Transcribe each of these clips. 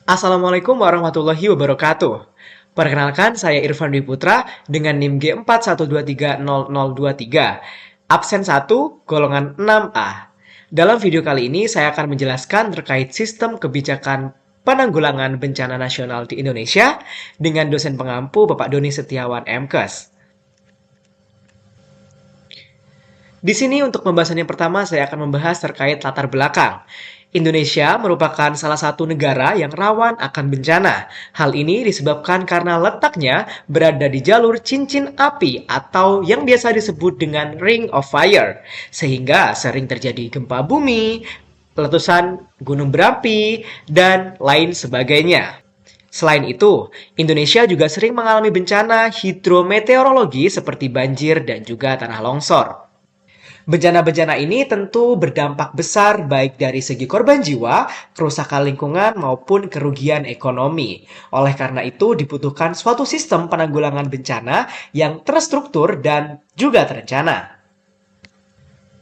Assalamualaikum warahmatullahi wabarakatuh. Perkenalkan, saya Irfan Dwi Putra dengan NIM G41230023, absen 1, golongan 6A. Dalam video kali ini, saya akan menjelaskan terkait sistem kebijakan penanggulangan bencana nasional di Indonesia dengan dosen pengampu Bapak Doni Setiawan MKes. Di sini untuk pembahasan yang pertama saya akan membahas terkait latar belakang. Indonesia merupakan salah satu negara yang rawan akan bencana. Hal ini disebabkan karena letaknya berada di jalur cincin api atau yang biasa disebut dengan Ring of Fire, sehingga sering terjadi gempa bumi, letusan gunung berapi, dan lain sebagainya. Selain itu, Indonesia juga sering mengalami bencana hidrometeorologi seperti banjir dan juga tanah longsor. Bencana-bencana ini tentu berdampak besar baik dari segi korban jiwa, kerusakan lingkungan, maupun kerugian ekonomi. Oleh karena itu, dibutuhkan suatu sistem penanggulangan bencana yang terstruktur dan juga terencana.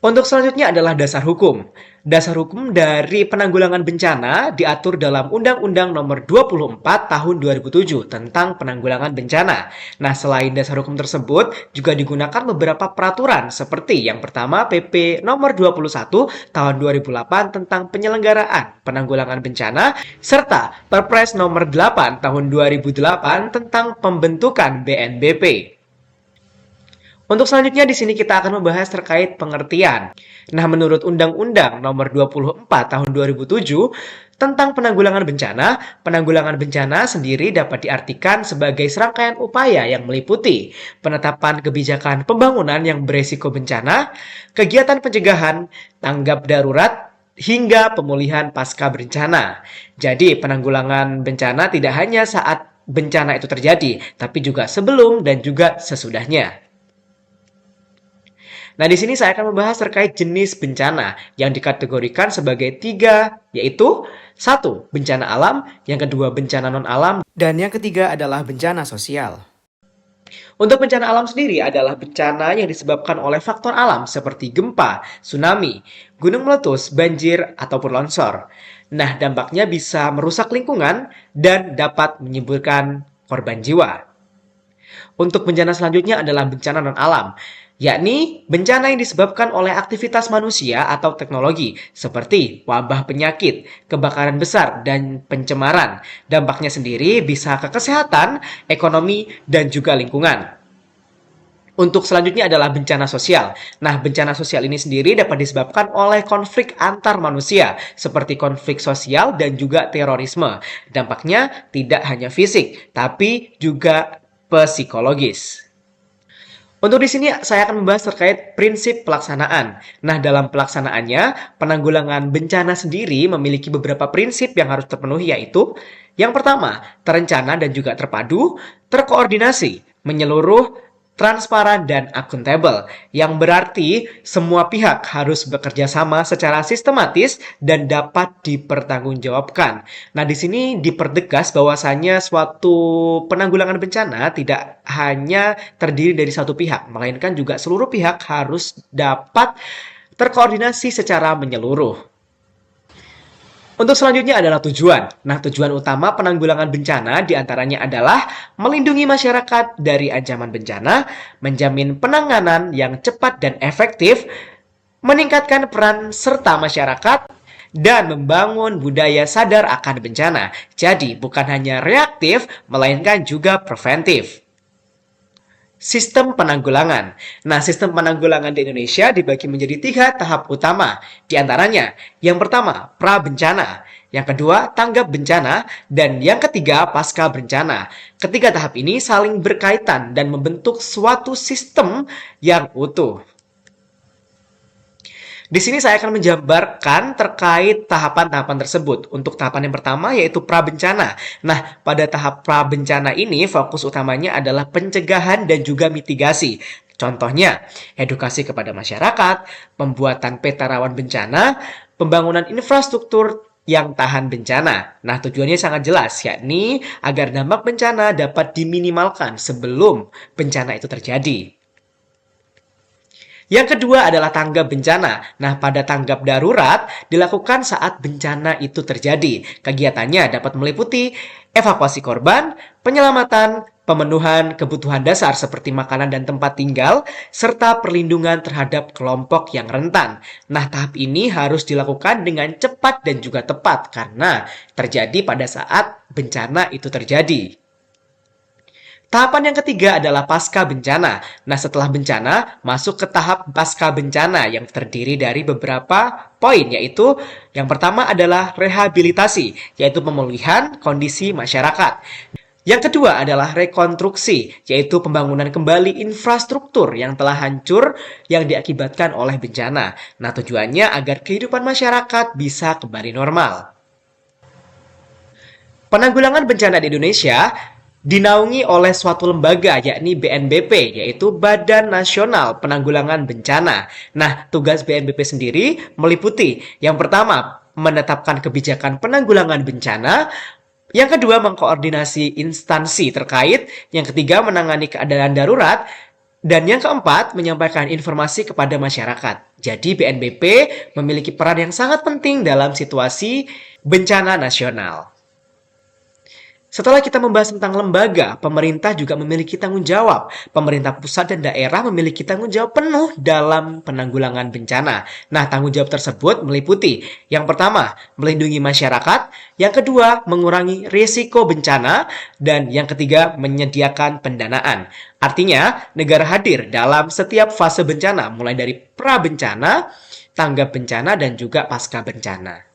Untuk selanjutnya adalah dasar hukum. Dasar hukum dari penanggulangan bencana diatur dalam Undang-Undang Nomor 24 Tahun 2007 tentang penanggulangan bencana. Nah, selain dasar hukum tersebut, juga digunakan beberapa peraturan seperti yang pertama PP Nomor 21 Tahun 2008 tentang penyelenggaraan penanggulangan bencana serta Perpres Nomor 8 Tahun 2008 tentang pembentukan BNBP. Untuk selanjutnya di sini kita akan membahas terkait pengertian. Nah, menurut Undang-Undang Nomor 24 Tahun 2007 tentang penanggulangan bencana sendiri dapat diartikan sebagai serangkaian upaya yang meliputi penetapan kebijakan pembangunan yang beresiko bencana, kegiatan pencegahan, tanggap darurat, hingga pemulihan pasca bencana. Jadi, penanggulangan bencana tidak hanya saat bencana itu terjadi, tapi juga sebelum dan juga sesudahnya. Nah, di sini saya akan membahas terkait jenis bencana yang dikategorikan sebagai tiga, yaitu satu, bencana alam, yang kedua, bencana non-alam, dan yang ketiga adalah bencana sosial. Untuk bencana alam sendiri adalah bencana yang disebabkan oleh faktor alam seperti gempa, tsunami, gunung meletus, banjir, ataupun longsor. Nah, dampaknya bisa merusak lingkungan dan dapat menimbulkan korban jiwa. Untuk bencana selanjutnya adalah bencana non-alam, yakni bencana yang disebabkan oleh aktivitas manusia atau teknologi, seperti wabah penyakit, kebakaran besar, dan pencemaran. Dampaknya sendiri bisa ke kesehatan, ekonomi, dan juga lingkungan. Untuk selanjutnya adalah bencana sosial. Nah, bencana sosial ini sendiri dapat disebabkan oleh konflik antar manusia, seperti konflik sosial dan juga terorisme. Dampaknya tidak hanya fisik, tapi juga psikologis. Untuk di sini saya akan membahas terkait prinsip pelaksanaan. Nah, dalam pelaksanaannya, penanggulangan bencana sendiri memiliki beberapa prinsip yang harus terpenuhi, yaitu yang pertama, terencana dan juga terpadu, terkoordinasi, menyeluruh, transparan, dan akuntabel, yang berarti semua pihak harus bekerja sama secara sistematis dan dapat dipertanggungjawabkan. Nah, di sini dipertegas bahwasannya suatu penanggulangan bencana tidak hanya terdiri dari satu pihak, melainkan juga seluruh pihak harus dapat terkoordinasi secara menyeluruh. Untuk selanjutnya adalah tujuan. Nah, tujuan utama penanggulangan bencana diantaranya adalah melindungi masyarakat dari ancaman bencana, menjamin penanganan yang cepat dan efektif, meningkatkan peran serta masyarakat, dan membangun budaya sadar akan bencana. Jadi, bukan hanya reaktif, melainkan juga preventif. Sistem penanggulangan. Nah, sistem penanggulangan di Indonesia dibagi menjadi tiga tahap utama. Di antaranya, yang pertama, pra-bencana. Yang kedua, tanggap bencana. Dan yang ketiga, pasca bencana. Ketiga tahap ini saling berkaitan dan membentuk suatu sistem yang utuh. Di sini saya akan menjabarkan terkait tahapan-tahapan tersebut. Untuk tahapan yang pertama yaitu prabencana. Nah, pada tahap prabencana ini fokus utamanya adalah pencegahan dan juga mitigasi. Contohnya, edukasi kepada masyarakat, pembuatan peta rawan bencana, pembangunan infrastruktur yang tahan bencana. Nah, tujuannya sangat jelas, yakni agar dampak bencana dapat diminimalkan sebelum bencana itu terjadi. Yang kedua adalah tanggap bencana. Nah, pada tanggap darurat dilakukan saat bencana itu terjadi. Kegiatannya dapat meliputi evakuasi korban, penyelamatan, pemenuhan kebutuhan dasar seperti makanan dan tempat tinggal, serta perlindungan terhadap kelompok yang rentan. Nah, tahap ini harus dilakukan dengan cepat dan juga tepat karena terjadi pada saat bencana itu terjadi. Tahapan yang ketiga adalah pasca bencana. Nah, setelah bencana, masuk ke tahap pasca bencana yang terdiri dari beberapa poin, yaitu yang pertama adalah rehabilitasi, yaitu pemulihan kondisi masyarakat. Yang kedua adalah rekonstruksi, yaitu pembangunan kembali infrastruktur yang telah hancur yang diakibatkan oleh bencana. Nah, tujuannya agar kehidupan masyarakat bisa kembali normal. Penanggulangan bencana di Indonesia dinaungi oleh suatu lembaga yakni BNPB, yaitu Badan Nasional Penanggulangan Bencana. Nah, tugas BNPB sendiri meliputi yang pertama, menetapkan kebijakan penanggulangan bencana, yang kedua, mengkoordinasi instansi terkait, yang ketiga, menangani keadaan darurat, dan yang keempat, menyampaikan informasi kepada masyarakat. Jadi BNPB memiliki peran yang sangat penting dalam situasi bencana nasional. Setelah kita membahas tentang lembaga, pemerintah juga memiliki tanggung jawab. Pemerintah pusat dan daerah memiliki tanggung jawab penuh dalam penanggulangan bencana. Nah, tanggung jawab tersebut meliputi yang pertama, melindungi masyarakat, yang kedua, mengurangi risiko bencana, dan yang ketiga, menyediakan pendanaan. Artinya, negara hadir dalam setiap fase bencana, mulai dari pra-bencana, tanggap bencana, dan juga pasca bencana.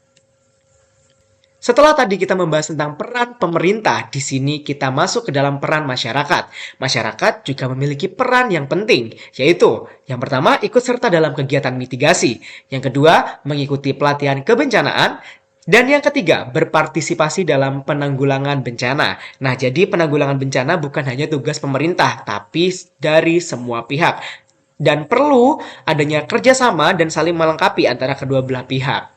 Setelah tadi kita membahas tentang peran pemerintah, di sini kita masuk ke dalam peran masyarakat. Masyarakat juga memiliki peran yang penting, yaitu yang pertama, ikut serta dalam kegiatan mitigasi. Yang kedua, mengikuti pelatihan kebencanaan. Dan yang ketiga, berpartisipasi dalam penanggulangan bencana. Nah, jadi penanggulangan bencana bukan hanya tugas pemerintah, tapi dari semua pihak. Dan perlu adanya kerjasama dan saling melengkapi antara kedua belah pihak.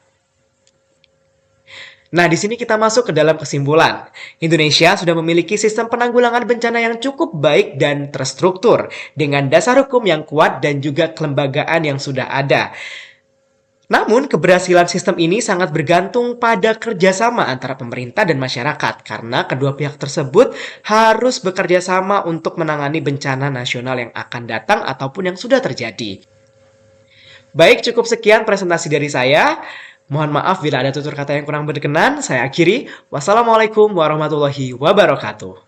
Nah, di sini kita masuk ke dalam kesimpulan. Indonesia sudah memiliki sistem penanggulangan bencana yang cukup baik dan terstruktur, dengan dasar hukum yang kuat dan juga kelembagaan yang sudah ada. Namun, keberhasilan sistem ini sangat bergantung pada kerjasama antara pemerintah dan masyarakat, karena kedua pihak tersebut harus bekerja sama untuk menangani bencana nasional yang akan datang ataupun yang sudah terjadi. Baik, cukup sekian presentasi dari saya. Mohon maaf bila ada tutur kata yang kurang berkenan. Saya akhiri. Wassalamualaikum warahmatullahi wabarakatuh.